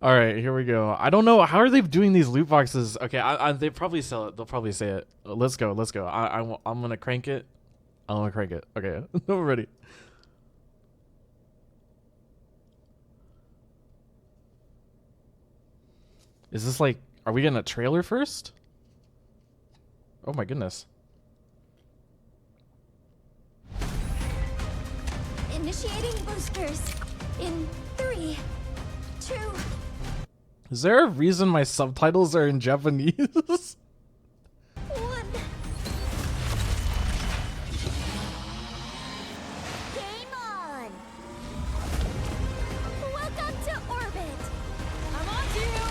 All right, here we go. I don't know how are they doing these loot boxes. Okay, they probably sell it. They'll probably say it. Let's go. Let's go. I'm gonna crank it. I'm gonna crank it. Okay, I'm ready. Is this like? Are we getting a trailer first? Oh my goodness. Initiating boosters in 3, 2. Is there a reason my subtitles are in Japanese? 1. Game on. Welcome to orbit. I'm on to you.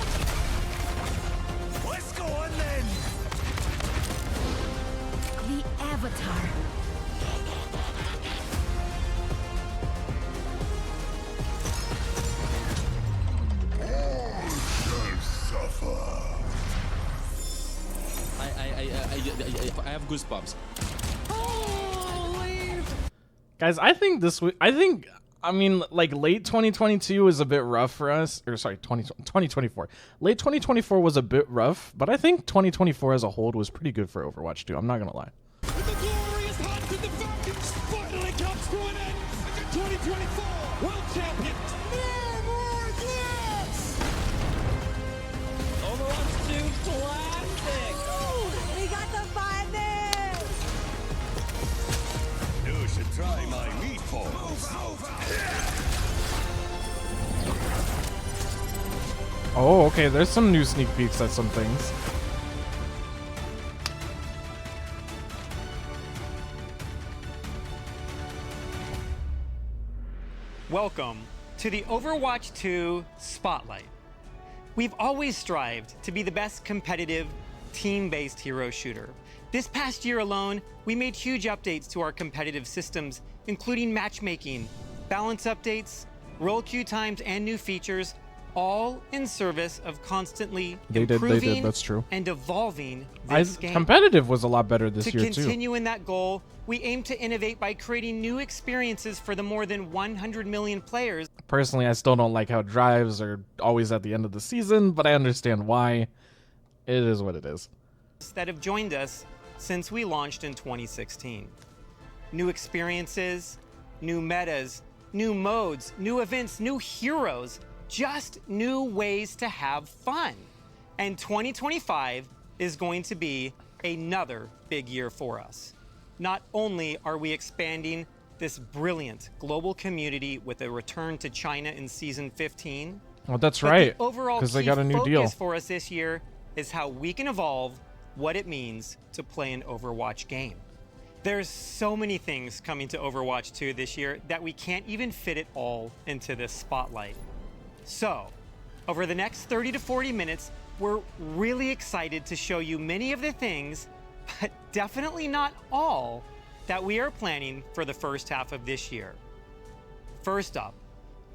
Let's go on then. The Avatar. I have goosebumps. Guys, I think this week, I mean, like late 2022 was a bit rough for us, or sorry, 2024. Late 2024 was a bit rough, but I think 2024 as a whole was pretty good for Overwatch 2. I'm not gonna lie. The glorious hunt of the Falcons finally comes to an end. 2024 World Champion. No more clips. Overwatch 2 Classic. We got the finest. You should try my meatballs. Oh, okay, there's some new sneak peeks at some things. Welcome to the Overwatch 2 Spotlight. We've always strived to be the best competitive, team-based hero shooter. This past year alone, we made huge updates to our competitive systems, including matchmaking, balance updates, roll queue times, and new features, all in service of constantly improving that's true. and evolving this game. Competitive was a lot better this year too. To continue in that goal, we aim to innovate by creating new experiences for the more than 100 million players. Personally, I still don't like how drives are always at the end of the season, but I understand why. It is what it is. That have joined us since we launched in 2016. New experiences, new metas, new modes, new events, new heroes, just new ways to have fun. And 2025 is going to be another big year for us. Not only are we expanding this brilliant global community with a return to China in season 15, Well, that's but right. the overall Because they key got a new focus deal. for us this year is how we can evolve what it means to play an Overwatch game. There's so many things coming to Overwatch 2 this year that we can't even fit it all into this spotlight. So, over the next 30 to 40 minutes, we're really excited to show you many of the things, but definitely not all, that we are planning for the first half of this year. First up,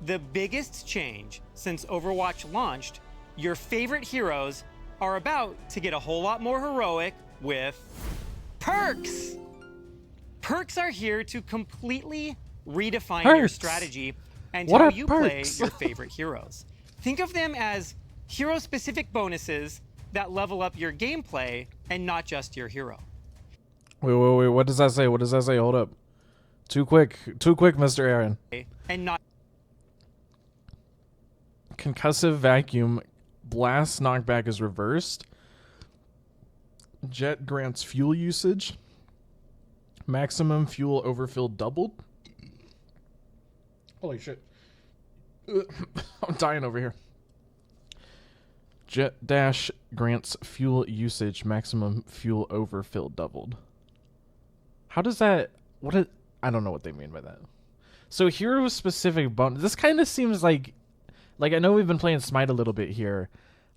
the biggest change since Overwatch launched, your favorite heroes are about to get a whole lot more heroic with perks. Perks are here to completely redefine your Perks? strategy and What how are you play perks? your favorite heroes. Think of them as hero-specific bonuses that level up your gameplay and not just your hero. Wait. What does that say? What does that say? Hold up. Too quick, Mr. Aaron. And not Concussive vacuum. Blast knockback is reversed. Jet grants fuel usage. Maximum fuel overfill doubled. Holy shit. I'm dying over here. Jet dash grants fuel usage. Maximum fuel overfill doubled. How does that... I don't know what they mean by that. So hero specific bonus. This kind of seems like I know we've been playing Smite a little bit here.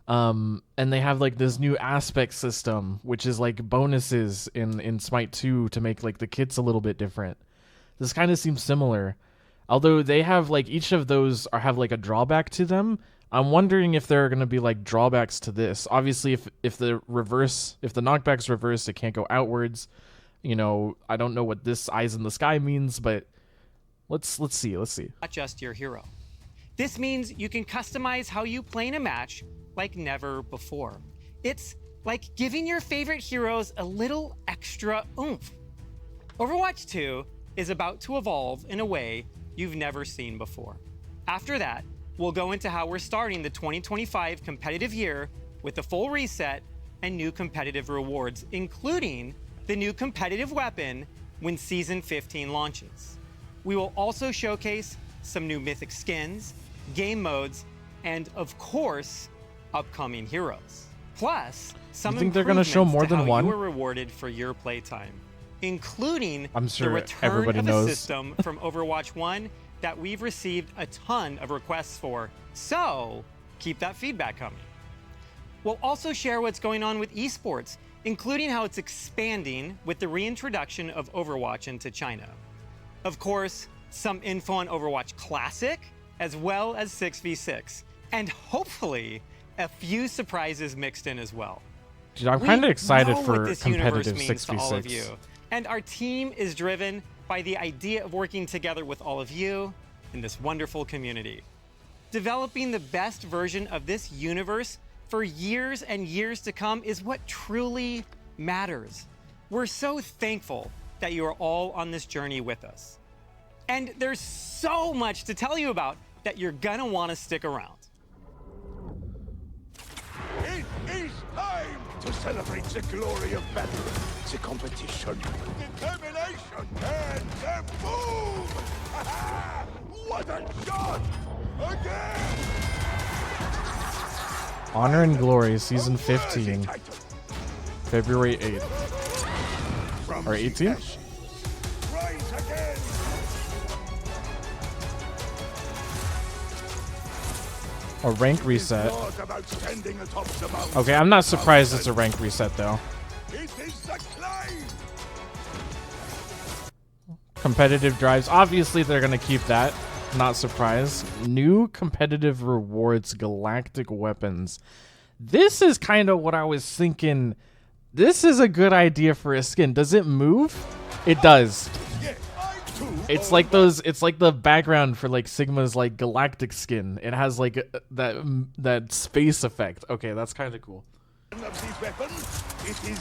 And they have like this new aspect system, which is like bonuses in Smite 2 to make like the kits a little bit different. This kind of seems similar. Although they have like each of those have like a drawback to them. I'm wondering if there are going to be like drawbacks to this. Obviously, if the knockback's reversed, it can't go outwards. You know, I don't know what this eyes in the sky means, but let's see. just your hero. This means you can customize how you play in a match like never before. It's like giving your favorite heroes a little extra oomph. Overwatch 2 is about to evolve in a way you've never seen before. After that, we'll go into how we're starting the 2025 competitive year with a full reset and new competitive rewards, including the new competitive weapon when Season 15 launches. We will also showcase some new mythic skins, game modes, and of course, upcoming heroes. Plus, some You think they're gonna show more improvements to than how one? you were rewarded for your playtime, including I'm sure the return everybody of knows. a system from Overwatch 1 that we've received a ton of requests for. So keep that feedback coming. We'll also share what's going on with esports, including how it's expanding with the reintroduction of Overwatch into China. Of course, some info on Overwatch Classic, as well as 6v6, and hopefully a few surprises mixed in as well. Dude, I'm We kind of excited know what for this universe competitive means to all of 6v6. you, and our team is driven by the idea of working together with all of you in this wonderful community. Developing the best version of this universe for years and years to come is what truly matters. We're so thankful that you are all on this journey with us. And there's so much to tell you about that you're gonna want to stick around. It is time to celebrate the glory of battle, the competition, determination, and the boom! What a shot! Again! Honor and Glory, Season 15, February 8th. From Or the 18? ashes, rise again! A rank reset. Not about standing atop the mountain. Okay, I'm not surprised it's a rank reset though. It is the climb! Competitive drives, obviously they're gonna keep that. Not surprised. New competitive rewards, galactic weapons. This is kind of what I was thinking. This is a good idea for a skin. Does it move? It does. Yeah, I too It's own like those. It's like the background for like Sigma's like galactic skin. It has like that space effect. Okay, that's kind of cool. one of these weapons. It is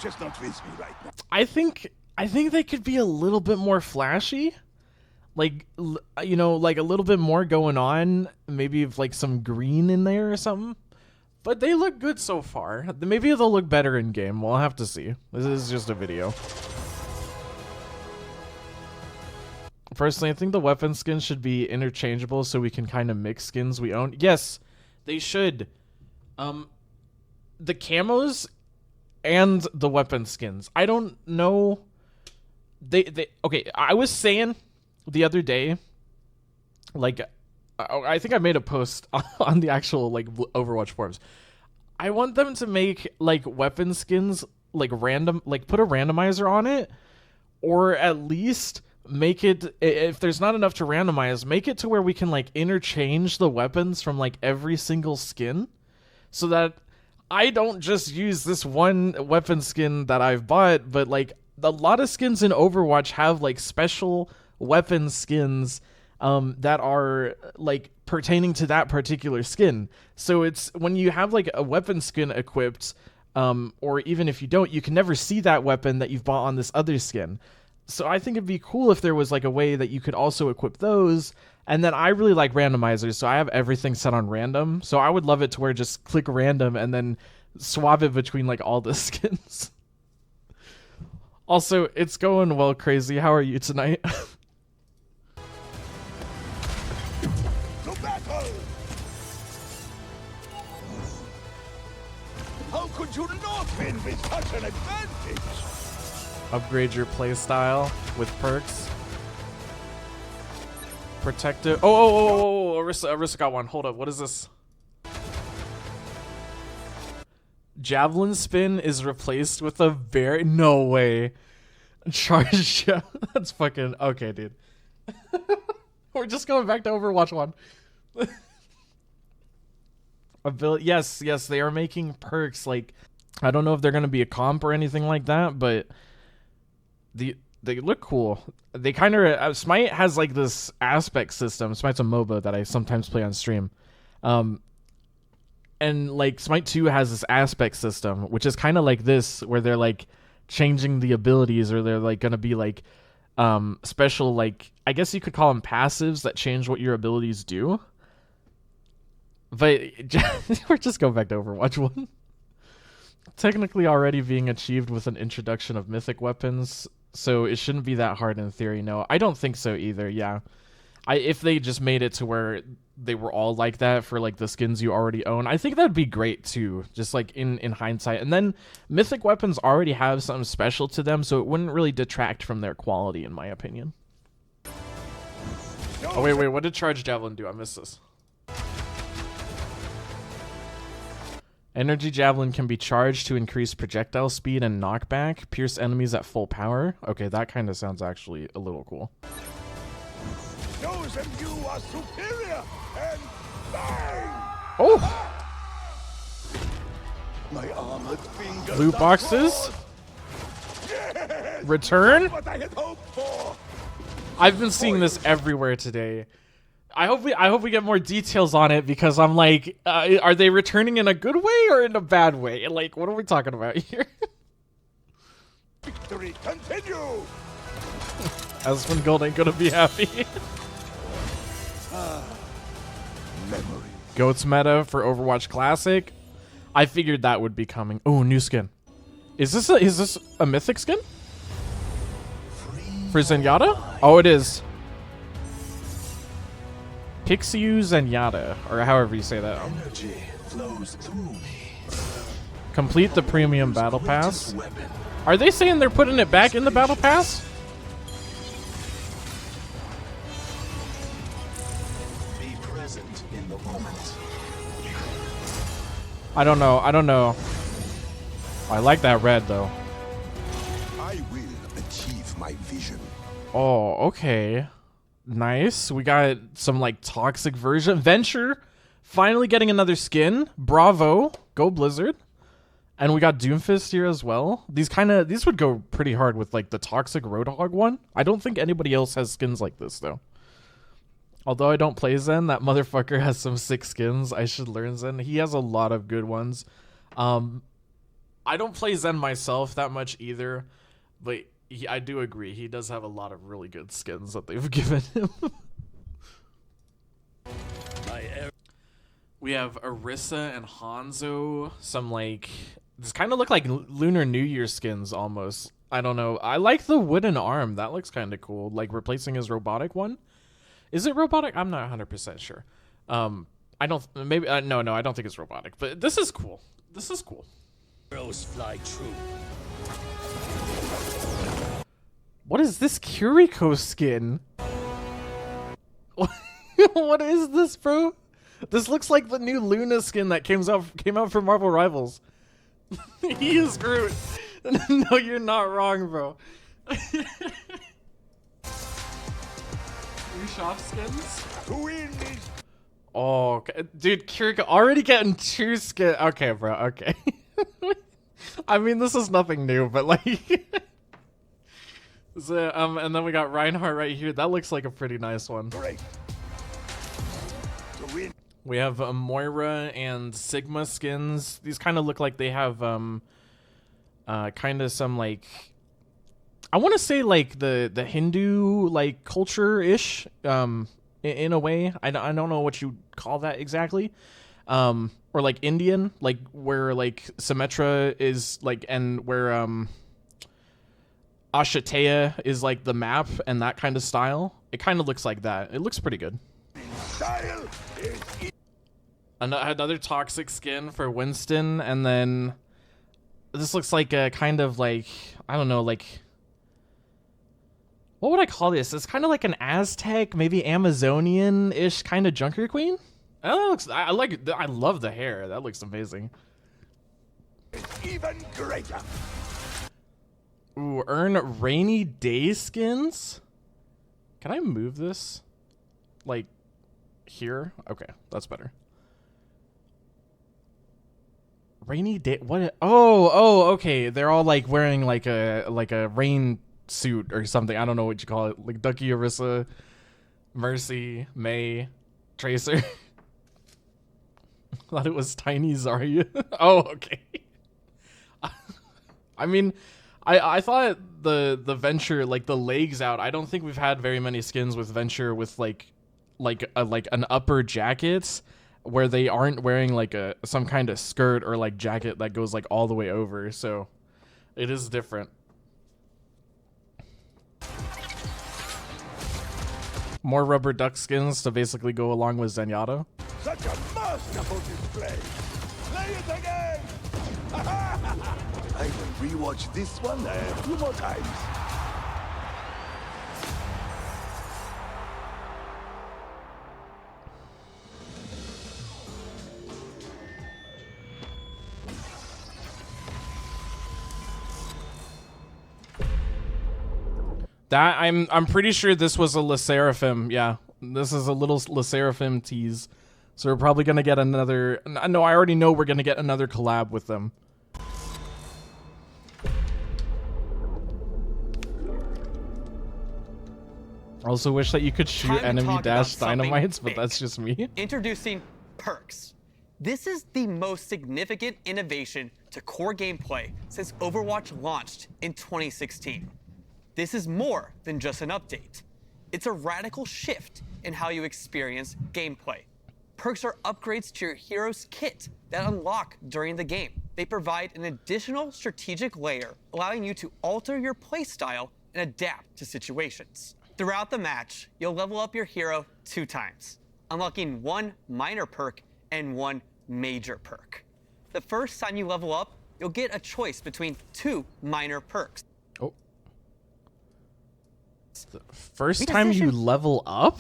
just not with me right now. I think they could be a little bit more flashy. Like you know, like a little bit more going on. Maybe with like some green in there or something. But they look good so far. Maybe they'll look better in game. We'll have to see. This is just a video. Personally, I think the weapon skins should be interchangeable so we can kind of mix skins we own. Yes, they should. The camos and the weapon skins. I don't know. They okay. I was saying the other day, like, I think I made a post on the actual like Overwatch forums. I want them to make like weapon skins like random, like put a randomizer on it, or at least make it, if there's not enough to randomize, make it to where we can like interchange the weapons from like every single skin, so that I don't just use this one weapon skin that I've bought, but like a lot of skins in Overwatch have like special weapon skins that are like pertaining to that particular skin. So it's when you have like a weapon skin equipped, or even if you don't, you can never see that weapon that you've bought on this other skin. So I think it'd be cool if there was like a way that you could also equip those. And then I really like randomizers, so I have everything set on random. So I would love it to where just click random and then swap it between like all the skins. Also, it's going well, Crazy. How are you tonight? To battle! How could you not win with such an advantage? Upgrade your playstyle with perks. Protective. Oh, Arissa got one. Hold up. What is this? Javelin spin is replaced with a very... No way. Charge. That's fucking... Okay, dude. We're just going back to Overwatch 1. Yes, they are making perks. Like, I don't know if they're going to be a comp or anything like that, but they look cool. They kind of Smite has like this aspect system. Smite's a MOBA that I sometimes play on stream, and like Smite 2 has this aspect system, which is kind of like this, where they're like changing the abilities, or they're like gonna be like special, like I guess you could call them passives that change what your abilities do. But we're just going back to Overwatch 1. Technically already being achieved with an introduction of mythic weapons, so it shouldn't be that hard in theory. No, I don't think so either. Yeah, if they just made it to where they were all like that for like the skins you already own, I think that'd be great too, just like in hindsight. And then mythic weapons already have something special to them, so it wouldn't really detract from their quality, in my opinion. Oh wait, what did Charge Javelin do? I missed this. Energy Javelin can be charged to increase projectile speed and knockback, pierce enemies at full power. Okay, that kind of sounds actually a little cool. Shows them you are superior and bang! Oh! My armored fingers. Lootboxes? Yes! Return? What I had hoped for. I've been seeing this everywhere today. I hope we get more details on it, because I'm like, are they returning in a good way or in a bad way? Like, what are we talking about here? Victory continue. Aspen Gold ain't gonna be happy. Memory. Goats meta for Overwatch Classic. I figured that would be coming. Oh, new skin. Is this a mythic skin? For Zenyatta? Oh, it is. Pixiu Zenyatta, or however you say that. Energy flows through me. Complete the premium battle pass. Are they saying they're putting it back in the battle pass? Be present in the moment. I don't know. I like that red though. I will achieve my vision. Oh, okay. Nice. We got some like toxic version. Venture finally getting another skin. Bravo. Go Blizzard. And we got Doomfist here as well. These would go pretty hard with like the toxic Roadhog one. I don't think anybody else has skins like this though. Although I don't play Zen, that motherfucker has some sick skins. I should learn Zen. He has a lot of good ones. I don't play Zen myself that much either, but I do agree. He does have a lot of really good skins that they've given him. We have Orisa and Hanzo. Some like, this kind of look like Lunar New Year skins almost. I don't know. I like the wooden arm. That looks kind of cool. Like replacing his robotic one. Is it robotic? I'm not 100% sure. I don't. Maybe no. I don't think it's robotic. But this is cool. This is cool. Arrows fly true. What is this Kiriko skin? What is this, bro? This looks like the new Luna skin that came out for Marvel Rivals. He is Groot. No, you're not wrong, bro. New shop skins? To win is Oh, okay. Dude, Kiriko already getting 2 skins. Okay, bro. Okay. I mean, this is nothing new, but like. So, and then we got Reinhardt right here. That looks like a pretty nice one. great. To win. We have Moira and Sigma skins. These kind of look like they have kind of some like, I want to say like the Hindu like culture ish in a way. I don't know what you call that exactly. Or like Indian, like where like Symmetra is like, and where Ashatea is like the map and that kind of style. It kind of looks like that. It looks pretty good. Style is Another toxic skin for Winston, and then this looks like a kind of like, I don't know, like, what would I call this? It's kind of like an Aztec, maybe Amazonian-ish kind of Junker Queen. I love the hair. That looks amazing. even greater. Ooh, earn rainy day skins. Can I move this? Like, here? Okay, that's better. Rainy day. What? Oh, okay. They're all like wearing like a rain suit or something. I don't know what you call it. Like Ducky, Orisa, Mercy, May, Tracer. Thought it was Tiny Zarya. Oh, okay. I mean, I thought the Venture, like the legs out. I don't think we've had very many skins with Venture with like an upper jacket where they aren't wearing like some kind of skirt or like jacket that goes like all the way over. So it is different. More rubber duck skins to basically go along with Zenyatta. Such a masterful display. Play it again. I will rewatch this one a few more times. That I'm pretty sure this was a Le Seraphim. Yeah, this is a little Le Seraphim tease. So we're probably gonna get another. No, I already know we're gonna get another collab with them. I also wish that you could shoot Time to enemy talk dash about something dynamites, but big. that's just me. Introducing perks. This is the most significant innovation to core gameplay since Overwatch launched in 2016. This is more than just an update. It's a radical shift in how you experience gameplay. Perks are upgrades to your hero's kit that unlock during the game. They provide an additional strategic layer, allowing you to alter your playstyle and adapt to situations. Throughout the match, you'll level up your hero 2 times, unlocking 1 minor perk and 1 major perk. The first time you level up, you'll get a choice between 2 minor perks. Oh. The first time you level up?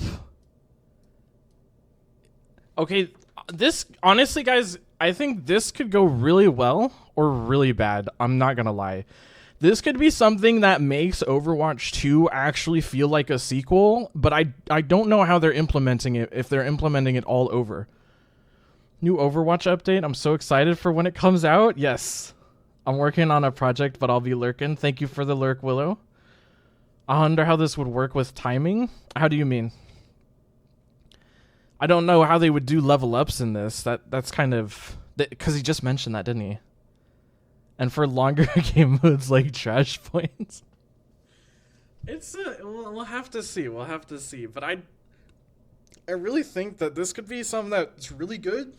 Okay, this, honestly, guys, I think this could go really well or really bad. I'm not gonna lie. This could be something that makes Overwatch 2 actually feel like a sequel, but I don't know how they're implementing it, if they're implementing it all over. New Overwatch update. I'm so excited for when it comes out. Yes. I'm working on a project, but I'll be lurking. Thank you for the lurk, Willow. I wonder how this would work with timing. How do you mean? I don't know how they would do level ups in this. That's kind of... Because he just mentioned that, didn't he? And for longer game modes like trash points. We'll have to see. We'll have to see. But I really think that this could be something that's really good.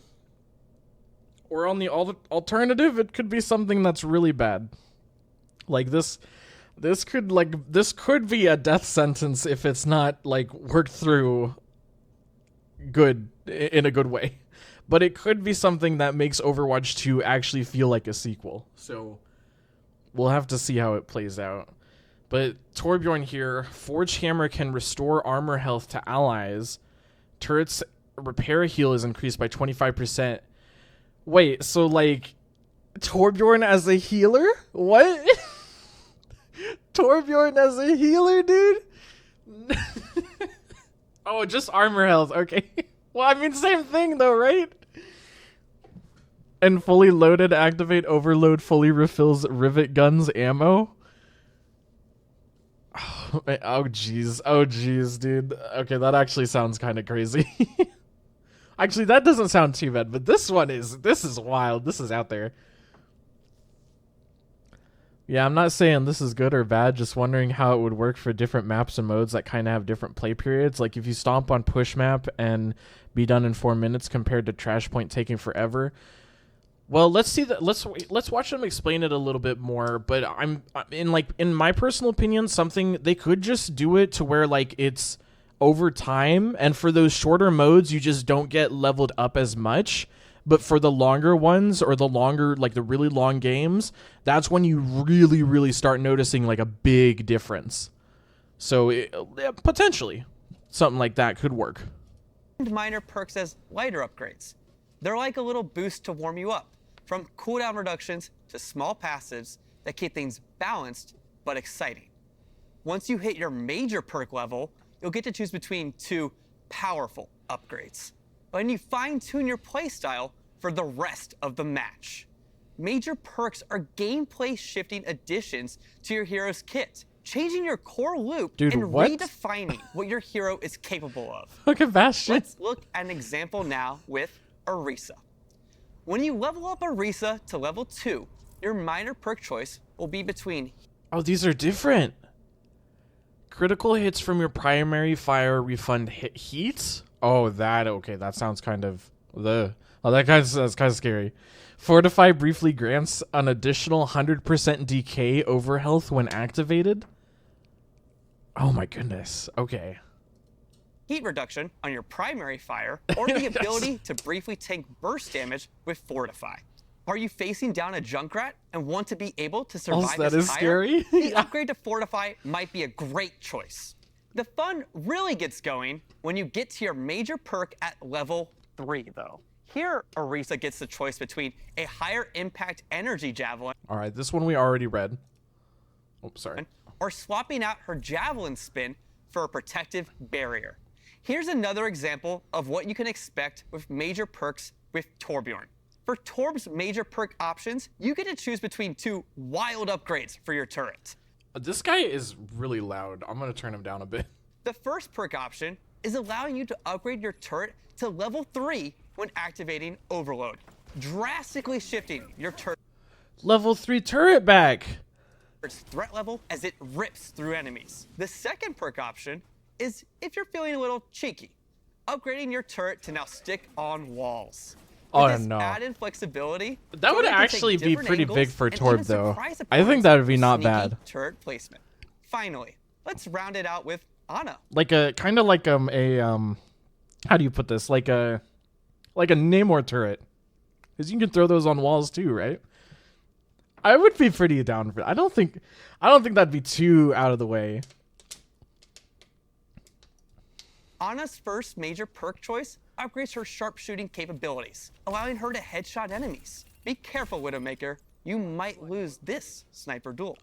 Or on the alternative, it could be something that's really bad. Like this could be a death sentence if it's not like worked through good in a good way. But it could be something that makes Overwatch 2 actually feel like a sequel. So we'll have to see how it plays out. But Torbjorn here, Forge Hammer can restore armor health to allies. Turret's repair heal is increased by 25%. Wait, so like Torbjorn as a healer? What? Torbjorn as a healer, dude? Oh, just armor health. Okay. Well, I mean, same thing though, right? And fully loaded, activate overload, fully refills rivet guns ammo. Oh, jeez. Oh, jeez, dude. Okay, that actually sounds kind of crazy. Actually, that doesn't sound too bad, but this is wild. This is out there. Yeah, I'm not saying this is good or bad, just wondering how it would work for different maps and modes that kind of have different play periods. Like if you stomp on push map and be done in 4 minutes compared to trash point taking forever. Well, let's see that. Let's watch them explain it a little bit more. But in my personal opinion, something they could just do it to where like it's over time, and for those shorter modes, you just don't get leveled up as much. But for the longer ones or the longer, like the really long games, that's when you really, really start noticing like a big difference. So potentially something like that could work. Minor perks as lighter upgrades. They're like a little boost to warm you up, from cooldown reductions to small passives that keep things balanced but exciting. Once you hit your major perk level, you'll get to choose between 2 powerful upgrades. But you fine-tune your playstyle for the rest of the match. Major perks are gameplay shifting additions to your hero's kit, changing your core loop Dude, and what? redefining what your hero is capable of. Look at Bastion. Let's look at an example now with Orisa. When you level up Orisa to level 2, your minor perk choice will be between Oh, these are different. Critical hits from your primary fire refund heat? Oh, okay. That sounds kind of that's kind of scary. Fortify briefly grants an additional 100% decay over health when activated. Oh my goodness. Okay. heat reduction on your primary fire, or the ability to briefly tank burst damage with Fortify. Are you facing down a Junkrat and want to be able to survive that this is fire? scary. The upgrade to Fortify might be a great choice. The fun really gets going when you get to your major perk at level 3, though. Here, Orisa gets the choice between a higher impact energy javelin. All right, this one we already read. Oh, sorry. Or swapping out her javelin spin for a protective barrier. Here's another example of what you can expect with major perks with Torbjorn. For Torb's major perk options, you get to choose between 2 wild upgrades for your turret. This guy is really loud. I'm going to turn him down a bit. The first perk option is allowing you to upgrade your turret to level 3 when activating Overload, drastically shifting your turret's Level 3 turret back. threat level as it rips through enemies. The second perk option is if you're feeling a little cheeky, upgrading your turret to now stick on walls. Oh, With this no. added flexibility, That would Torb can take actually be different pretty angles big for and Torb, even though. surprise I think opponents that would be with not sneaky bad. turret placement. Finally, let's round it out with Ana. Like a kind of like how do you put this? Like a Namor turret. Cuz you can throw those on walls too, right? I would be pretty down for it. I don't think that'd be too out of the way. Ana's first major perk choice upgrades her sharpshooting capabilities, allowing her to headshot enemies. Be careful, Widowmaker. You might lose this sniper duel.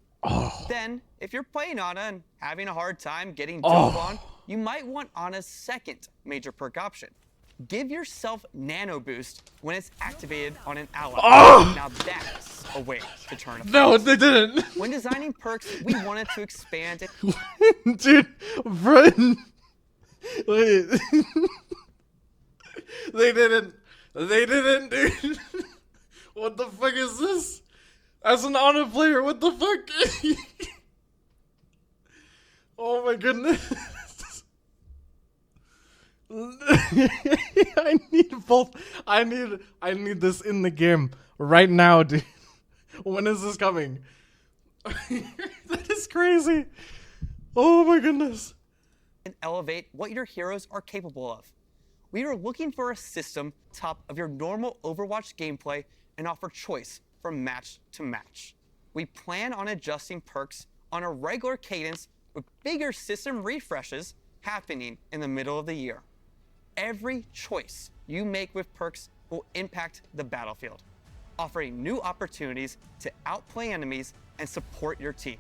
Then, if you're playing Ana and having a hard time getting dove on, you might want Ana's second major perk option. Give yourself Nano Boost when it's activated on an ally. Now that's a way to turn a No, they didn't. When designing perks, we wanted to expand it. Dude, Brian. Wait. They didn't, dude. What the fuck is this? As an Honor player, what the fuck? Oh my goodness. I need both. I need this in the game right now, dude. When is this coming? That is crazy. Oh my goodness. And elevate what your heroes are capable of. We are looking for a system top of your normal Overwatch gameplay and offer choice from match to match. We plan on adjusting perks on a regular cadence with bigger system refreshes happening in the middle of the year. Every choice you make with perks will impact the battlefield, offering new opportunities to outplay enemies and support your team.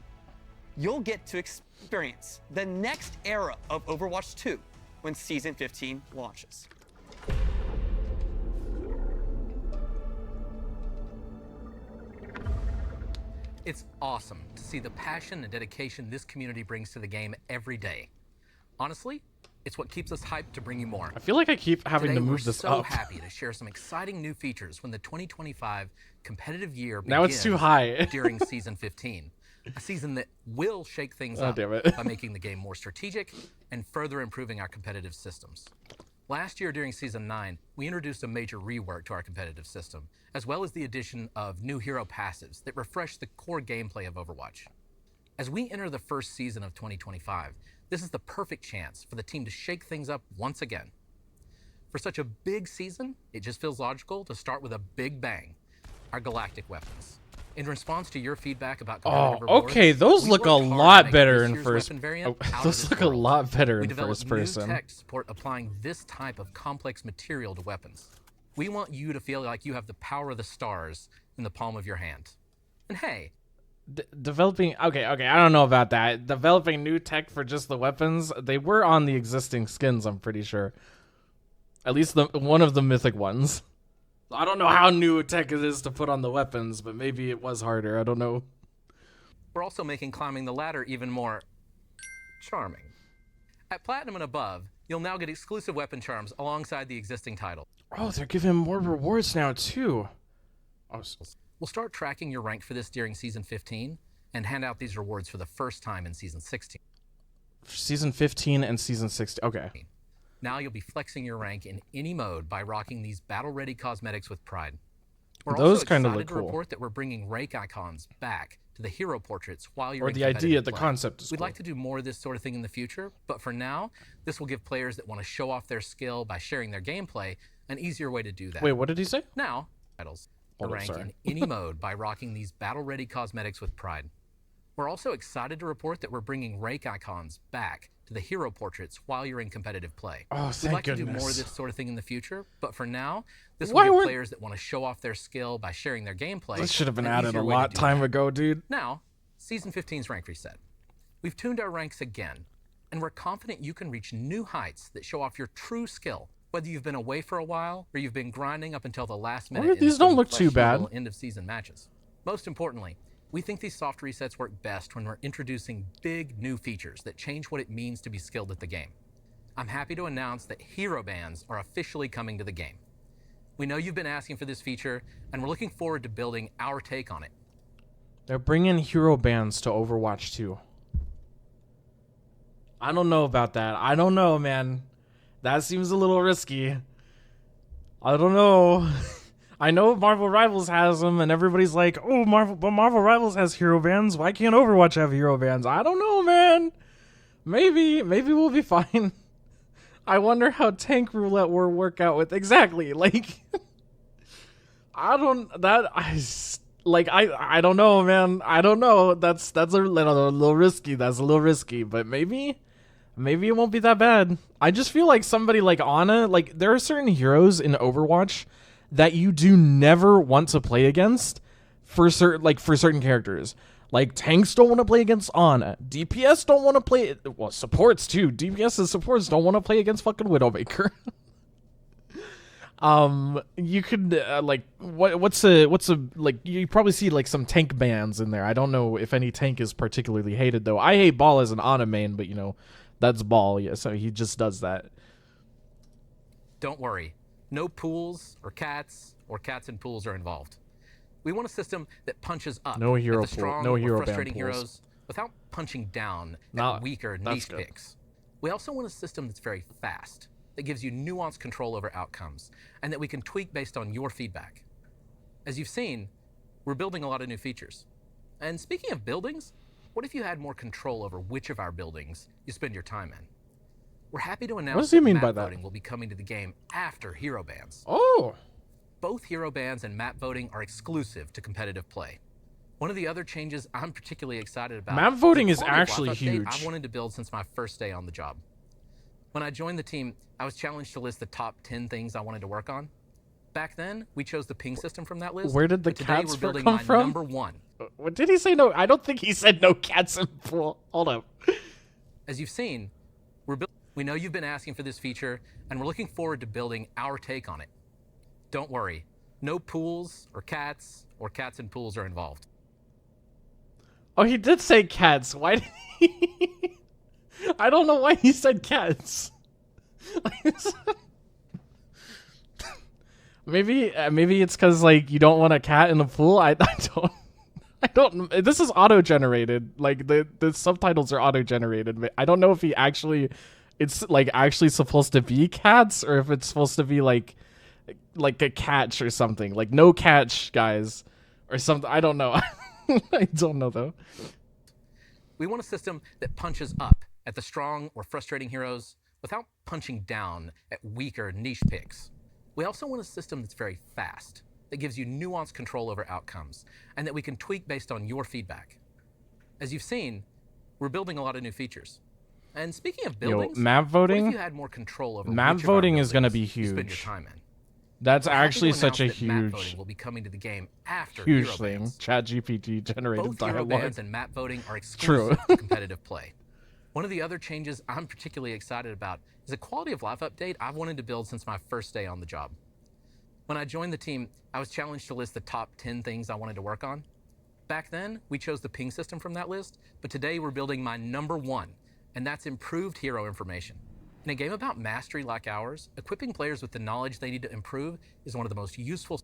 You'll get to experience the next era of Overwatch 2 when Season 15 launches. It's awesome to see the passion and dedication this community brings to the game every day. Honestly, it's what keeps us hyped to bring you more. I feel like I keep having Today, to we're move this so up. happy to share some exciting new features when the 2025 competitive year begins Now it's too high. during Season 15. A season that will shake things up damn it. by making the game more strategic and further improving our competitive systems. Last year during Season 9, we introduced a major rework to our competitive system, as well as the addition of new hero passives that refresh the core gameplay of Overwatch. As we enter the first season of 2025, this is the perfect chance for the team to shake things up once again. For such a big season, it just feels logical to start with a big bang, our galactic weapons. In response to your feedback about competitive rewards, Okay, those we look a worked hard to lot make better this in year's first. weapon variant out of Those this look a world. lot better We in developed first new person. tech to support applying this type of complex material to weapons. We want you to feel like you have the power of the stars in the palm of your hand. And hey, Developing okay, I don't know about that. Developing new tech for just the weapons, they were on the existing skins, I'm pretty sure. At least one of the mythic ones. I don't know how new tech it is to put on the weapons, but maybe it was harder. I don't know. We're also making climbing the ladder even more charming. At Platinum and above, you'll now get exclusive weapon charms alongside the existing title. Oh, they're giving more rewards now too. Oh, We'll start tracking your rank for this during Season 15 and hand out these rewards for the first time in Season 16. Season 15 and Season 16. Okay. Now you'll be flexing your rank in any mode by rocking these battle-ready cosmetics with pride. We're Those also kinda excited look to cool. report that we're bringing rake icons back to the hero portraits while you're Or in the idea, competitive the play. concept is We'd cool. like to do more of this sort of thing in the future, but for now, this will give players that want to show off their skill by sharing their gameplay an easier way to do that. Wait, what did he say? Now, titles Hold on, rank sorry. in any mode by rocking these battle-ready cosmetics with pride. We're also excited to report that we're bringing rake icons back to the hero portraits while you're in competitive play. Oh, We'd thank like to do more of goodness. this sort of thing in the future, but for now, this Why will give weren't- players that want to show off their skill by sharing their gameplay. This should have been an added easier a way to lot do time that. ago, dude. Now, Season 15's rank reset. We've tuned our ranks again, and we're confident you can reach new heights that show off your true skill, whether you've been away for a while or you've been grinding up until the last minute. Alright, in these don't some look too questionable bad. end-of-season matches. Most importantly, we think these soft resets work best when we're introducing big new features that change what it means to be skilled at the game. I'm happy to announce that hero bands are officially coming to the game. We know you've been asking for this feature, and we're looking forward to building our take on it. They're bringing hero bands to Overwatch 2. I don't know about that. I don't know, man. That seems a little risky. I don't know. I know Marvel Rivals has them, and everybody's like, "Oh, Marvel Rivals has hero bands. Why can't Overwatch have hero bands?" I don't know, man. Maybe we'll be fine. I wonder how tank roulette will work out with exactly like. I don't know, man. I don't know. That's a little risky. That's a little risky, but maybe it won't be that bad. I just feel like somebody like Ana, like there are certain heroes in Overwatch that you do never want to play against for certain characters. Like tanks don't want to play against Ana. DPS don't want to play. Well, supports too. DPS and supports don't want to play against fucking Widowmaker. You could what's a like you probably see like some tank bans in there. I don't know if any tank is particularly hated though. I hate Ball as an Ana main, but you know that's Ball. Yeah, so he just does that. Don't worry, no pools or cats and pools are involved. We want a system that punches up No hero at the pool- strong no or hero ban frustrating pools. heroes without punching down Nah, at weaker that's niche good. picks. We also want a system that's very fast, that gives you nuanced control over outcomes, and that we can tweak based on your feedback. As you've seen, we're building a lot of new features. And speaking of buildings, what if you had more control over which of our buildings you spend your time in? We're happy to announce does he that mean map by that? voting will be coming to the game after hero bans. Oh, Both hero bans and map voting are exclusive to competitive play. One of the other changes I'm particularly excited about Map voting a is quality of actually life update huge. I've wanted to build since my first day on the job. When I joined the team, I was challenged to list the top 10 things I wanted to work on. Back then, we chose the ping system from that list. Where did the and today cats we're building come my from? number one. what did he say? No, I don't think he said no cats in pool. Hold up. As you've seen, we know you've been asking for this feature, and we're looking forward to building our take on it. Don't worry, no pools or cats and pools are involved. Oh, he did say cats. Why did he? I don't know why he said cats. maybe it's because like you don't want a cat in the pool. I don't. This is auto generated. Like the subtitles are auto generated. But I don't know if it's like actually supposed to be cats or if it's supposed to be like a catch or something. Like no catch, guys, or something. I don't know. I don't know though. We want a system that punches up at the strong or frustrating heroes without punching down at weaker niche picks. We also want a system that's very fast, that gives you nuanced control over outcomes, and that we can tweak based on your feedback. As you've seen, we're building a lot of new features. And speaking of buildings, map what voting? if you had more control over Map which of our voting is gonna buildings be you spend your huge. time in? That's We're happy actually to such a announce that map huge voting will be coming to the game after huge hero thing. bans. Chat GPT generated Both hero dialogue. bans and map voting are True. exclusive to competitive play. One of the other changes I'm particularly excited about is a quality of life update I've wanted to build since my first day on the job. When I joined the team, I was challenged to list the top 10 things I wanted to work on. Back then, we chose the ping system from that list, but today we're building my number one, and that's improved hero information. In a game about mastery like ours, equipping players with the knowledge they need to improve is one of the most useful.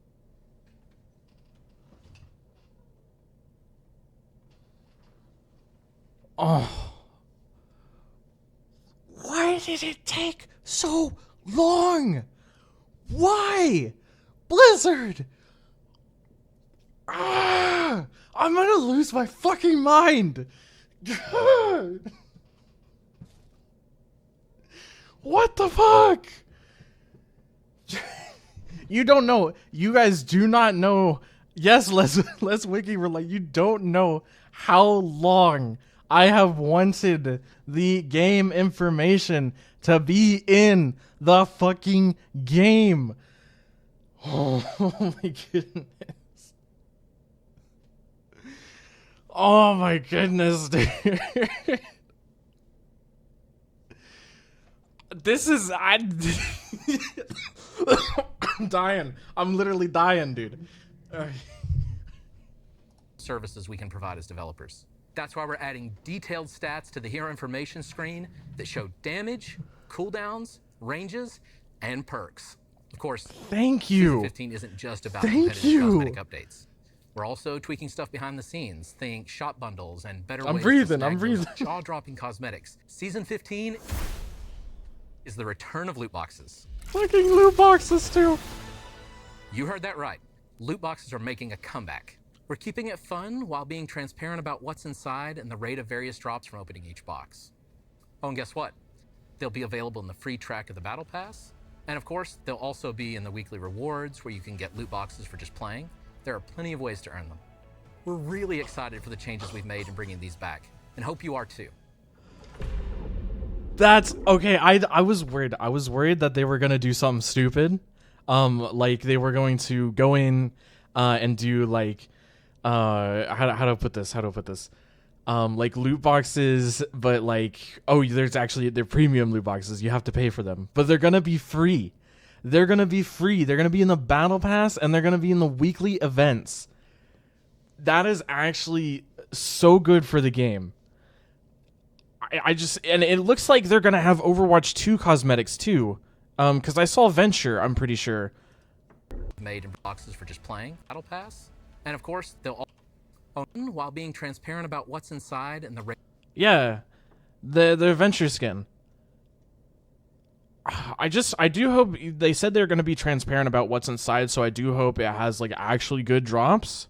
Oh. Why did it take so long? Why? Blizzard! Ah, I'm gonna lose my fucking mind! What the fuck? You don't know. You guys do not know. Yes, let's wiki relate. You don't know how long I have wanted the game information to be in the fucking game. Oh my goodness. Oh my goodness, dude. This is I'm dying. I'm literally dying, dude. Services we can provide as developers. That's why we're adding detailed stats to the hero information screen that show damage, cooldowns, ranges, and perks. Of course, Thank you. Season 15 isn't just about Thank competitive you. cosmetic updates. We're also tweaking stuff behind the scenes. Think shop bundles and better I'm ways breathing, to I'm snag those breathing. jaw-dropping cosmetics. Season 15 is the return of loot boxes. Fucking loot boxes too. You heard that right. Loot boxes are making a comeback. We're keeping it fun while being transparent about what's inside and the rate of various drops from opening each box. Oh, and guess what? They'll be available in the free track of the Battle Pass. And of course, they'll also be in the weekly rewards where you can get loot boxes for just playing. There are plenty of ways to earn them. We're really excited for the changes we've made in bringing these back, and hope you are too. That's okay. I was worried. I was worried that they were gonna do something stupid. Like they were going to go in and do like how do I put this? Like loot boxes, but like, oh, they're premium loot boxes. You have to pay for them, but they're gonna be free. They're gonna be free. They're gonna be in the battle pass and they're gonna be in the weekly events. That is actually so good for the game. And it looks like they're gonna have Overwatch 2 cosmetics too. Because I saw Venture, I'm pretty sure. Made in boxes for just playing Battle Pass, and of course they'll all while being transparent about what's inside and the rate. Yeah, the Venture skin. I do hope they said they're gonna be transparent about what's inside, so I do hope it has like actually good drops.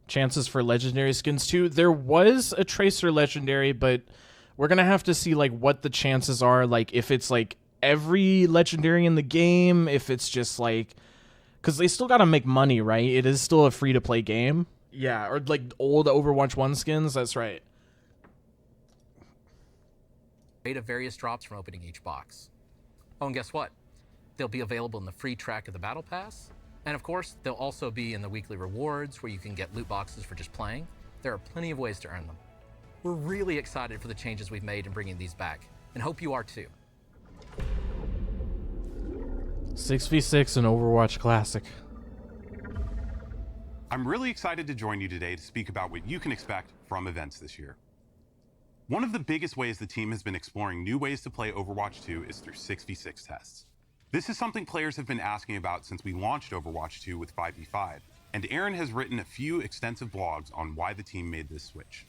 Chances for legendary skins too. There was a Tracer legendary, but we're gonna have to see like what the chances are, like if it's like every legendary in the game, if it's just like, because they still gotta make money, right? It is still a free to play game. Yeah, or like old Overwatch 1 skins, that's right. Rate of various drops from opening each box. Oh, and guess what? They'll be available in the free track of the Battle Pass. And of course, they'll also be in the weekly rewards where you can get loot boxes for just playing. There are plenty of ways to earn them. We're really excited for the changes we've made in bringing these back, and hope you are too. 6v6 in Overwatch Classic. I'm really excited to join you today to speak about what you can expect from events this year. One of the biggest ways the team has been exploring new ways to play Overwatch 2 is through 6v6 tests. This is something players have been asking about since we launched Overwatch 2 with 5v5, and Aaron has written a few extensive blogs on why the team made this switch.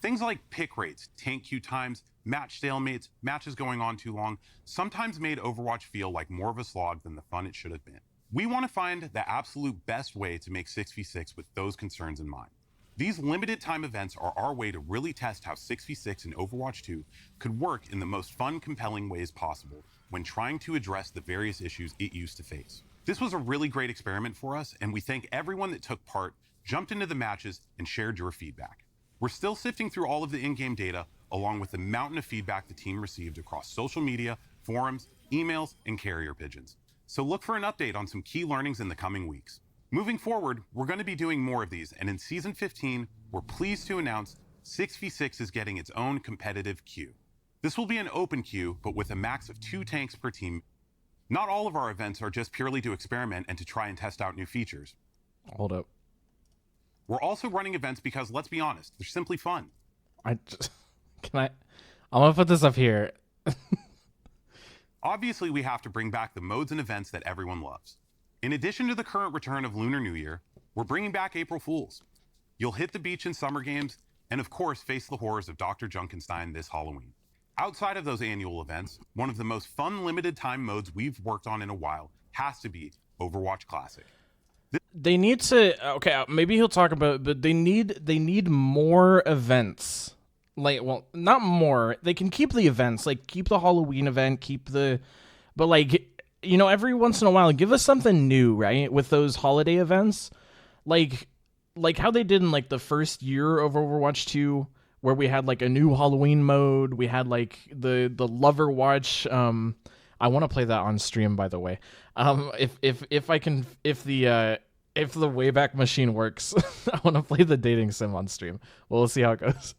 Things like pick rates, tank queue times, match stalemates, matches going on too long, sometimes made Overwatch feel like more of a slog than the fun it should have been. We want to find the absolute best way to make 6v6 with those concerns in mind. These limited time events are our way to really test how 6v6 in Overwatch 2 could work in the most fun, compelling ways possible when trying to address the various issues it used to face. This was a really great experiment for us, and we thank everyone that took part, jumped into the matches, and shared your feedback. We're still sifting through all of the in-game data, along with the mountain of feedback the team received across social media, forums, emails, and carrier pigeons. So look for an update on some key learnings in the coming weeks. Moving forward, we're going to be doing more of these, and in Season 15, we're pleased to announce 6v6 is getting its own competitive queue. This will be an open queue, but with a max of 2 tanks per team. Not all of our events are just purely to experiment and to try and test out new features. Hold up. We're also running events because, let's be honest, they're simply fun. I'm gonna put this up here. Obviously, we have to bring back the modes and events that everyone loves. In addition to the current return of Lunar New Year, we're bringing back April Fools. You'll hit the beach in summer games, and of course, face the horrors of Dr. Junkenstein this Halloween. Outside of those annual events, one of the most fun limited time modes we've worked on in a while has to be Overwatch Classic. They need to, okay, maybe he'll talk about it, but they need more events. Like, well, not more. They can keep the events, like keep the Halloween event, but like, you know, every once in a while, give us something new, right? With those holiday events, like how they did in like the first year of Overwatch 2, where we had like a new Halloween mode. We had like the Lover Watch. I want to play that on stream, by the way. If the Wayback Machine works, I want to play the dating sim on stream. We'll see how it goes.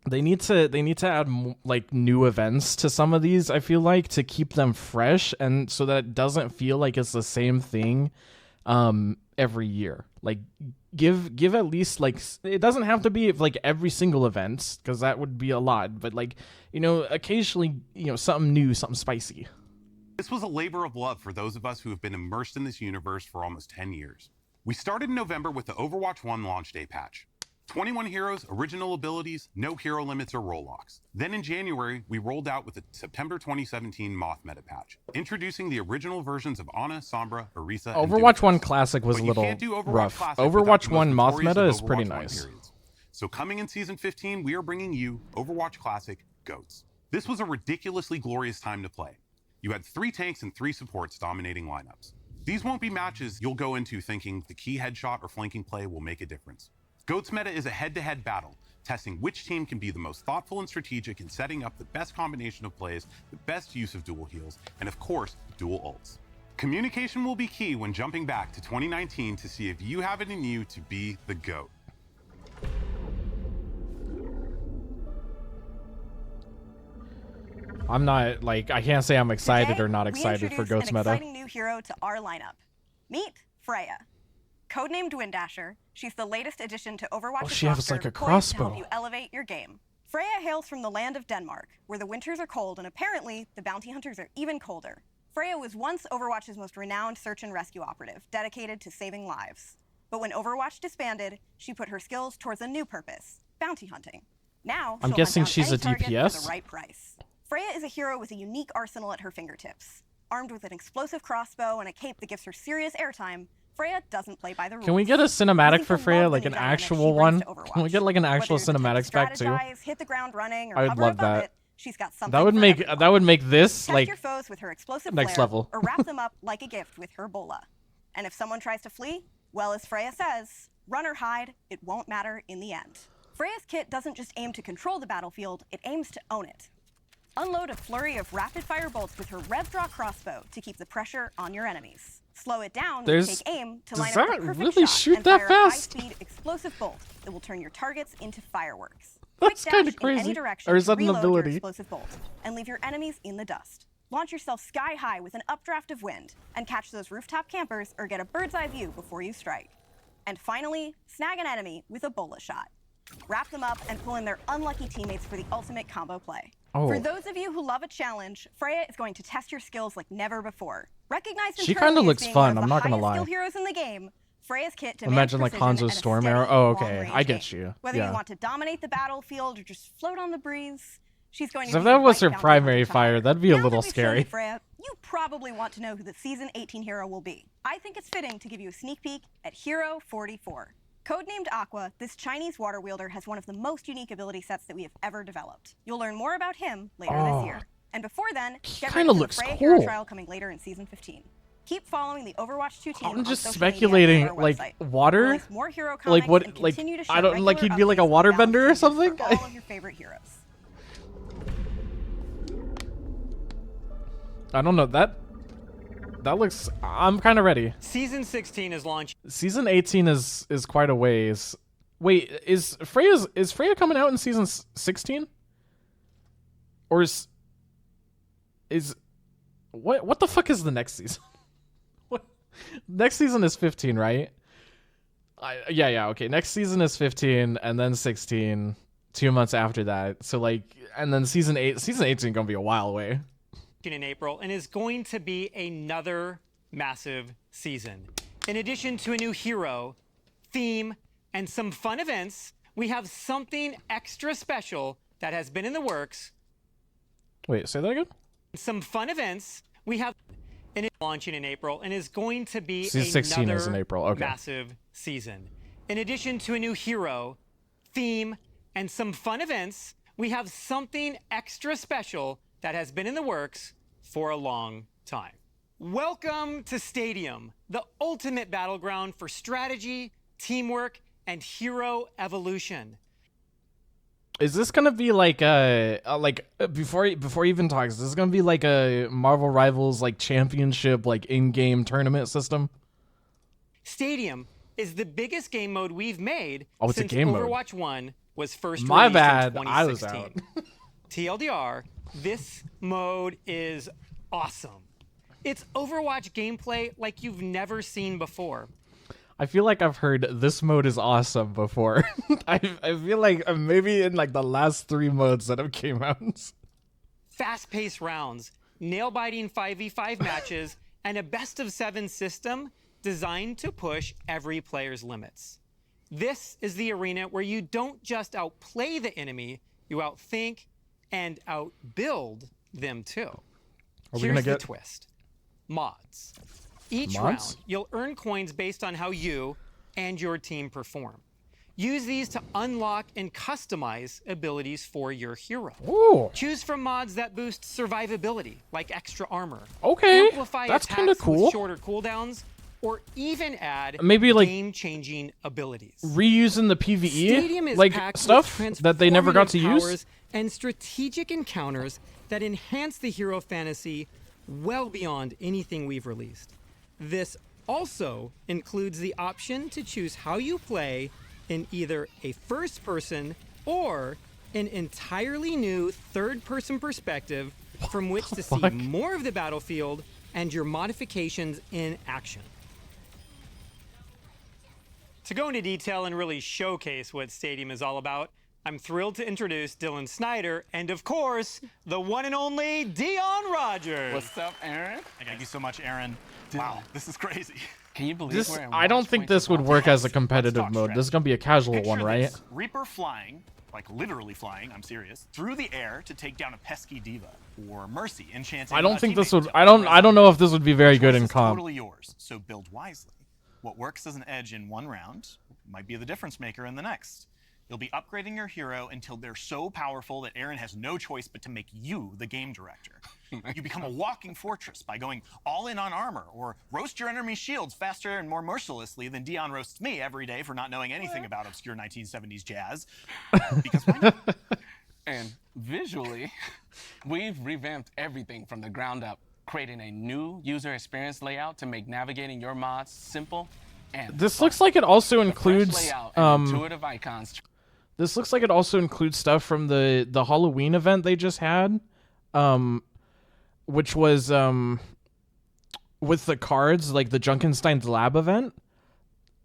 They need to add like new events to some of these. I feel like, to keep them fresh, and so that it doesn't feel like it's the same thing every year. Like give at least, like, it doesn't have to be like every single event, because that would be a lot, but like, you know, occasionally, you know, something new, something spicy. This was a labor of love for those of us who have been immersed in this universe for almost 10 years. We started in November with the Overwatch 1 launch day patch. 21 heroes, original abilities, no hero limits or role locks. Then in January, we rolled out with the September 2017 Moth meta patch, introducing the original versions of Ana, Sombra, Orisa, and Overwatch 1 Doomfist. Classic was But a you little can't do Overwatch rough. Classic Overwatch without the 1 most Moth notorious meta of is pretty Overwatch 1 nice. periods. So coming in Season 15, we are bringing you Overwatch Classic GOATs. This was a ridiculously glorious time to play. You had 3 tanks and 3 supports dominating lineups. These won't be matches you'll go into thinking the key headshot or flanking play will make a difference. GOATs meta is a head-to-head battle, testing which team can be the most thoughtful and strategic in setting up the best combination of plays, the best use of dual heals, and of course, dual ults. Communication will be key when jumping back to 2019 to see if you have it in you to be the GOAT. I'm not, like, I can't say I'm excited Today, or not we excited for introduced GOATs an meta. exciting new hero to our lineup. Meet Freya. Codenamed Windasher, she's the latest addition to Overwatch's she has, roster, like, a poised to help crossbow. you elevate your game. Freya hails from the land of Denmark, where the winters are cold and apparently the bounty hunters are even colder. Freya was once Overwatch's most renowned search and rescue operative, dedicated to saving lives. But when Overwatch disbanded, she put her skills towards a new purpose: bounty hunting. Now, I'm she'll guessing hunt down she's any a target DPS? for the right price. Freya is a hero with a unique arsenal at her fingertips. Armed with an explosive crossbow and a cape that gives her serious airtime, Freya doesn't play by the rules. Can we get a cinematic Easy for to Freya, love like the an new dynamic actual she brings one? to Overwatch. Can we get like an actual Whether you're the type to cinematics back too? strategize, hit the ground running, or I would hover love above that. it, she's got something That would for make everyone. this Test like your foes with her explosive next flare, level. or wrap them up like a gift with her bola. And if someone tries to flee, well, as Freya says, run or hide, it won't matter in the end. Freya's kit doesn't just aim to control the battlefield, it aims to own it. Unload a flurry of rapid-fire bolts with her rev-draw crossbow to keep the pressure on your enemies. Slow it down, take aim to line up the perfect really shot shoot and that fire fast? a high-speed explosive bolt that will turn your targets into fireworks. That's Quick kinda dash in any crazy. direction Or is to that an reload ability? your explosive bolt and leave your enemies in the dust. Launch yourself sky high with an updraft of wind and catch those rooftop campers or get a bird's eye view before you strike. And finally, snag an enemy with a bola shot. Wrap them up and pull in their unlucky teammates for the ultimate combo play. Oh. For those of you who love a challenge, Freya is going to test your skills like never before. Recognized She internally kinda as looks being fun, one of I'm the not gonna highest lie. skill heroes in the game, Freya's kit demands Imagine like precision Hanzo's and a Storm steady, Arrow. Oh, okay, long-range I get aim. you. Whether Yeah. you want to dominate the battlefield or just float on the breeze, she's going to So be if that the was right her bounty primary hunter to fire, hire. that'd be a Now little that we've shown you scary. Freya, you probably want to know who the Season 18 hero will be. I think it's fitting to give you a sneak peek at Hero 44. Codenamed Aqua, this Chinese water wielder has one of the most unique ability sets that we have ever developed. You'll learn more about him later this year. And before then, get ready kinda for looks the Freya Hero cool. trial coming later in Season 15. Keep following the Overwatch 2 team I'm on just social media speculating, and our like, website. water? We'll release more hero Like comics what? and Like continue to share I don't like regular he'd be like a updates on the waterbender or balance changes something. for all of your favorite heroes. I don't know that. That looks. I'm kind of ready. Season 16 is launching. Season 18 is quite a ways. Wait, is Freya coming out in season 16? Or is what the fuck is the next season? Next season is 15, right? Yeah, okay. Next season is 15, and then 16, 2 months after that. So, like, and then season 18 gonna be a while away. In April, and is going to be another massive season. In addition to a new hero, theme, and some fun events, we have something extra special that has been in the works. Wait, say that again? Some fun events. We have launching in April and is going to be Season 16 another is in April. Okay. massive season. In addition to a new hero, theme, and some fun events, we have something extra special that has been in the works for a long time. Welcome to Stadium, the ultimate battleground for strategy, teamwork, and hero evolution. Is this gonna be like before he even talks? Is this gonna be like a Marvel Rivals like championship like in-game tournament system? Stadium is the biggest game mode we've made it's a since game mode. Overwatch 1 was first My released bad, in I was 2016. out. TLDR, this mode is awesome. It's Overwatch gameplay like you've never seen before. I feel like I've heard this mode is awesome before. I feel like maybe in like the last 3 modes that have came out. Fast-paced rounds, nail-biting 5v5 matches, and a best-of-7 system designed to push every player's limits. This is the arena where you don't just outplay the enemy, you outthink and outbuild them too. Here's the twist. Mods. Each round, you'll earn coins based on how you and your team perform. Use these to unlock and customize abilities for your hero. Ooh. Choose from mods that boost survivability, like extra armor. Okay, Amplify that's kind of attacks cool. with shorter cooldowns, or even add maybe like game-changing abilities. Reusing the Stadium PvE is like packed stuff with that they never got to transformative use. powers and strategic encounters that enhance the hero fantasy well beyond anything we've released. This also includes the option to choose how you play in either a first-person or an entirely new third-person perspective from which to see more of the battlefield and your modifications in action. To go into detail and really showcase what Stadium is all about, I'm thrilled to introduce Dylan Snyder and, of course, the one and only Dion Rogers. What's up, Aaron? Thank you so much, Aaron. Wow, this is crazy. Can you believe This I don't think this would work as a competitive mode. This is gonna be a casual one, right? Reaper flying, like literally flying, I'm serious, through the air to take down a pesky diva, or Mercy enchanting. I don't think this would. I don't know if this would be very good in comp. Totally yours. So build wisely. What works as an edge in one round might be the difference maker in the next. You'll be upgrading your hero until they're so powerful that Aaron has no choice but to make you the game director. You become a walking fortress by going all in on armor, or roast your enemy shields faster and more mercilessly than Dion roasts me every day for not knowing anything about obscure 1970s jazz. Because why not? And visually, we've revamped everything from the ground up, creating a new user experience layout to make navigating your mods simple and This looks like it also includes layout and intuitive icons. This looks like it also includes stuff from the Halloween event they just had, which was with the cards, like the Junkenstein's Lab event,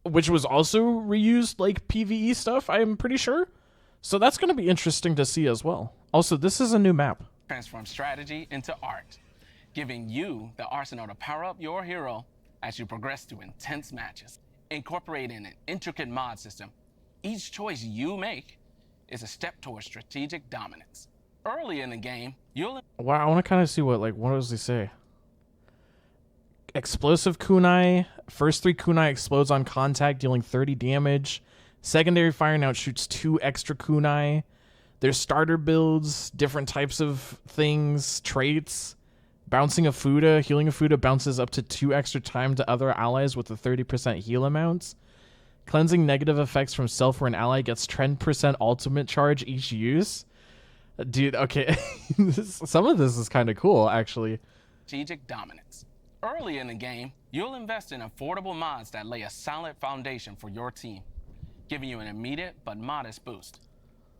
which was also reused like PvE stuff, I'm pretty sure. So that's going to be interesting to see as well. Also, this is a new map. Transform strategy into art, giving you the arsenal to power up your hero as you progress through intense matches. Incorporating an intricate mod system, each choice you make is a step towards strategic dominance. Early in the game, you'll... Wow, I want to kind of see what does he say? Explosive kunai. First 3 kunai explodes on contact, dealing 30 damage. Secondary fire now shoots 2 extra kunai. There's starter builds, different types of things, traits. Bouncing a Fuda. Healing a Fuda bounces up to 2 extra time to other allies with a 30% heal amounts. Cleansing negative effects from self where an ally gets 10% ultimate charge each use. Dude, okay. Some of this is kind of cool, actually. Strategic dominance. Early in the game, you'll invest in affordable mods that lay a solid foundation for your team, giving you an immediate but modest boost.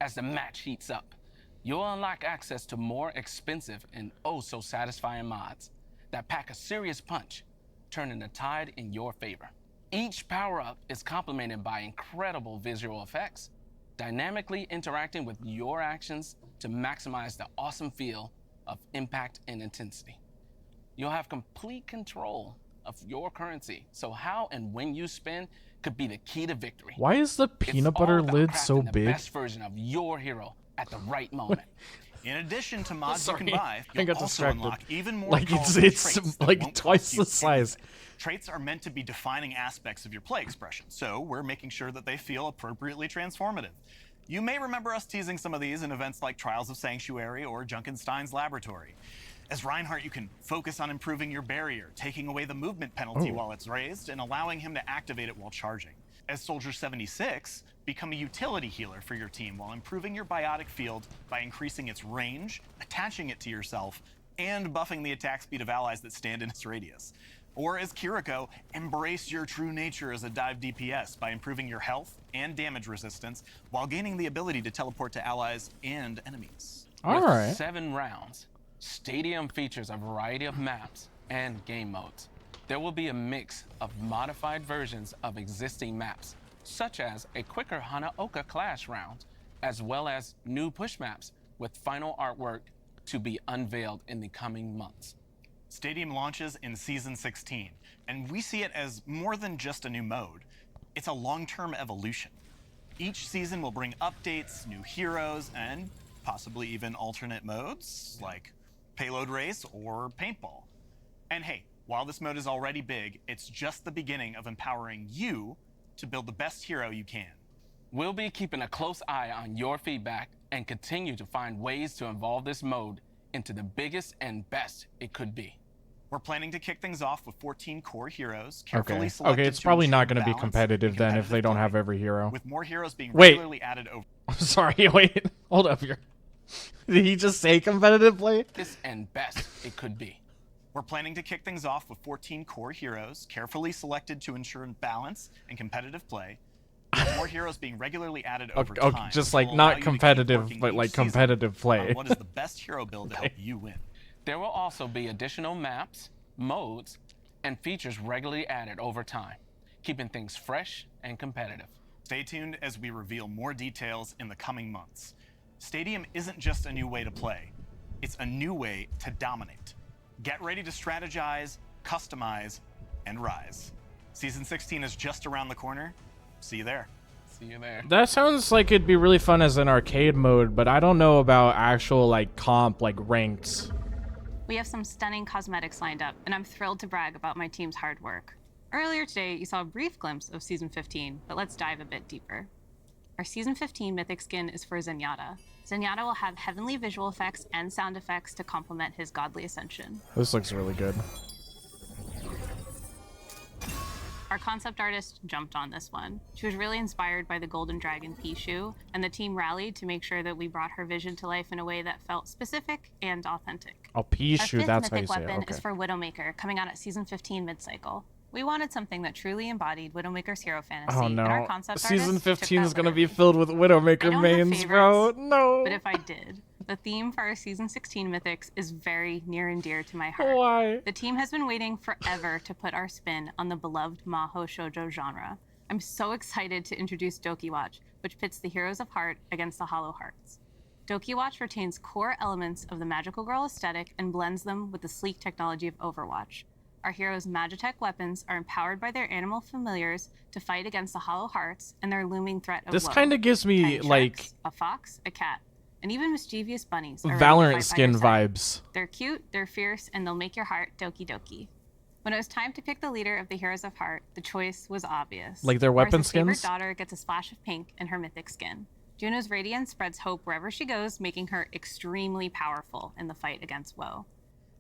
As the match heats up, you'll unlock access to more expensive and oh-so-satisfying mods that pack a serious punch, turning the tide in your favor. Each power-up is complemented by incredible visual effects, dynamically interacting with your actions to maximize the awesome feel of impact and intensity. You'll have complete control of your currency, so how and when you spend could be the key to victory. Why is the peanut butter lid so The big? best version of your hero at the right moment. In addition to mods you Sorry, can buy, I you'll got also distracted. unlock even more Like powerful it's traits that like won't twice cost you the size. anything. Traits are meant to be defining aspects of your play expression, so we're making sure that they feel appropriately transformative. You may remember us teasing some of these in events like Trials of Sanctuary or Junkenstein's Laboratory. As Reinhardt, you can focus on improving your barrier, taking away the movement penalty while it's raised, and allowing him to activate it while charging. As Soldier 76, become a utility healer for your team while improving your biotic field by increasing its range, attaching it to yourself, and buffing the attack speed of allies that stand in its radius. Or as Kiriko, embrace your true nature as a dive DPS by improving your health and damage resistance while gaining the ability to teleport to allies and enemies. With 7 rounds, Stadium features a variety of maps and game modes. There will be a mix of modified versions of existing maps, such as a quicker Hanaoka Clash round, as well as new push maps with final artwork to be unveiled in the coming months. Stadium launches in Season 16, and we see it as more than just a new mode. It's a long-term evolution. Each season will bring updates, new heroes, and possibly even alternate modes, like Payload Race or Paintball. And hey, while this mode is already big, it's just the beginning of empowering you to build the best hero you can. We'll be keeping a close eye on your feedback and continue to find ways to evolve this mode into the biggest and best it could be. We're planning to kick things off with 14 core heroes, carefully Okay. selected Okay, it's to probably ensure not going to be balance competitive and then if they don't competitive have play, every hero. with more heroes being Wait. regularly added over. Sorry, wait. Hold up here. Did he just say competitive play? This and best it could be. We're planning to kick things off with 14 core heroes, carefully selected to ensure balance and competitive play, with more heroes being regularly added over Okay, time. just which like will allow you not to keep competitive, working but each like season competitive play. on what is the best hero build to help you win. There will also be additional maps, modes, and features regularly added over time, keeping things fresh and competitive. Stay tuned as we reveal more details in the coming months. Stadium isn't just a new way to play, it's a new way to dominate. Get ready to strategize, customize, and rise. Season 16 is just around the corner. See you there. See you there. That sounds like it'd be really fun as an arcade mode, but I don't know about actual like comp, like ranked. We have some stunning cosmetics lined up, and I'm thrilled to brag about my team's hard work. Earlier today, you saw a brief glimpse of Season 15, but let's dive a bit deeper. Our Season 15 Mythic skin is for Zenyatta. Zenyatta will have heavenly visual effects and sound effects to complement his godly ascension. This looks really good. Our concept artist jumped on this one. She was really inspired by the Golden Dragon Pichu, and the team rallied to make sure that we brought her vision to life in a way that felt specific and authentic. Oh, Our Pichu, fifth that's how you mythic say it. weapon Okay. is for Widowmaker, coming out at Season 15 mid-cycle. We wanted something that truly embodied Widowmaker's hero fantasy, Oh and our no. concept Season artist took 15 that is gonna literally. be filled with I Widowmaker don't have mains, bro. favorites, No. But if I did, the theme for our Season 16 Mythics is very near and dear to my heart. Why? The team has been waiting forever to put our spin on the beloved Maho Shoujo genre. I'm so excited to introduce Doki Watch, which pits the Heroes of Heart against the Hollow Hearts. Doki Watch retains core elements of the Magical Girl aesthetic and blends them with the sleek technology of Overwatch. Our heroes' Magitech weapons are empowered by their animal familiars to fight against the Hollow Hearts and their looming threat of This woe. kind of gives me Tiny like sharks, a fox, a cat, and even mischievous bunnies are ready to Valorant fight by skin your side. vibes. They're cute, they're fierce, and they'll make your heart doki doki. When it was time to pick the leader of the Heroes of Heart, the choice was obvious. Like their weapon Mars's favorite skins? daughter gets a splash of pink in her mythic skin. Juno's radiance spreads hope wherever she goes, making her extremely powerful in the fight against woe.